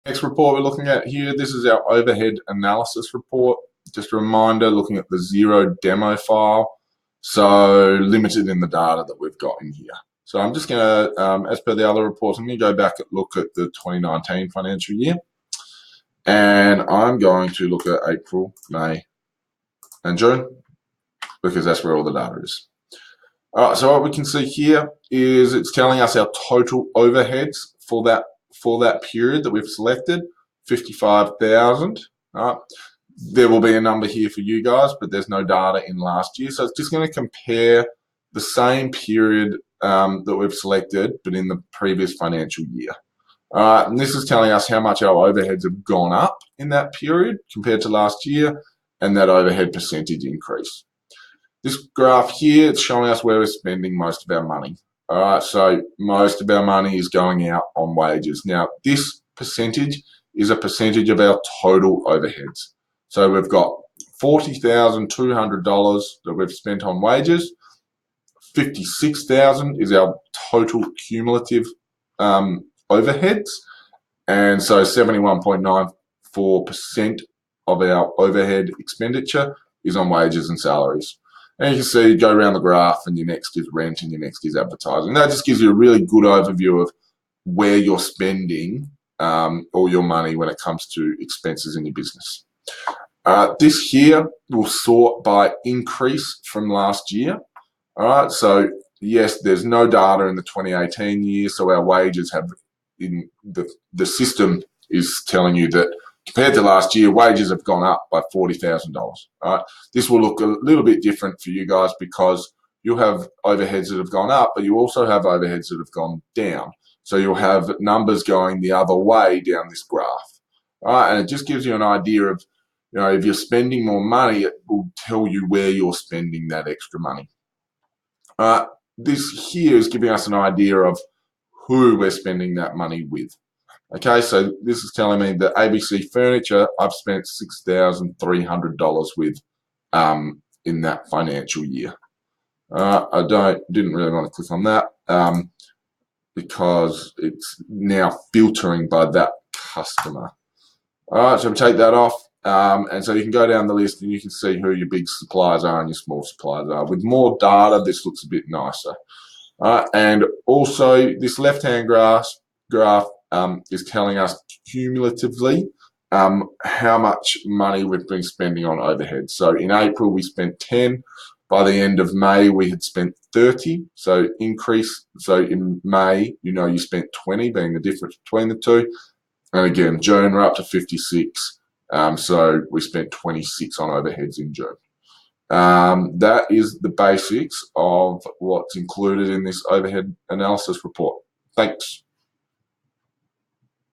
Next report we're looking at here, this is our overhead analysis report. Just a reminder, looking at the zero demo file, so limited in the data that we've got in here. So I'm just going to, as per the other reports, I'm going to go back and look at the 2019 financial year. And I'm going to look at April, May, and June, because that's where all the data is. All right, so what we can see here is it's telling us our total overheads for that period that we've selected, 55,000. All right. There will be a number here for you guys, but there's no data in last year. So it's just going to compare the same period that we've selected, but in the previous financial year. And this is telling us how much our overheads have gone up in that period compared to last year, and that overhead percentage increase. This graph here, it's showing us where we're spending most of our money. All right, so most of our money is going out on wages. Now, this percentage is a percentage of our total overheads. So we've got $40,200 that we've spent on wages. 56,000 is our total cumulative overheads, and so 71.94% of our overhead expenditure is on wages and salaries. And you can see, go around the graph, and your next is rent and your next is advertising. That just gives you a really good overview of where you're spending all your money when it comes to expenses in your business. This here will sort by increase from last year. All right, so yes, there's no data in the 2018 year, so our wages have, in the system is telling you that compared to last year, wages have gone up by $40,000. All right, this will look a little bit different for you guys because you'll have overheads that have gone up, but you also have overheads that have gone down. So you'll have numbers going the other way down this graph. All right, and it just gives you an idea of, you know, if you're spending more money, it will tell you where you're spending that extra money. This here is giving us an idea of who we're spending that money with. Okay, so this is telling me that ABC Furniture, I've spent $6,300 with in that financial year. I didn't really want to click on that because it's now filtering by that customer. All right, so we take that off. And so you can go down the list and you can see who your big suppliers are and your small suppliers are. With more data, this looks a bit nicer. And also, this left-hand graph is telling us cumulatively how much money we've been spending on overhead. So in April, we spent 10. By the end of May, we had spent 30. So increase. So in May, you know, you spent 20, being the difference between the two. And again, June, we're up to 56. So we spent 26 on overheads in June. That is the basics of what's included in this overhead analysis report. Thanks.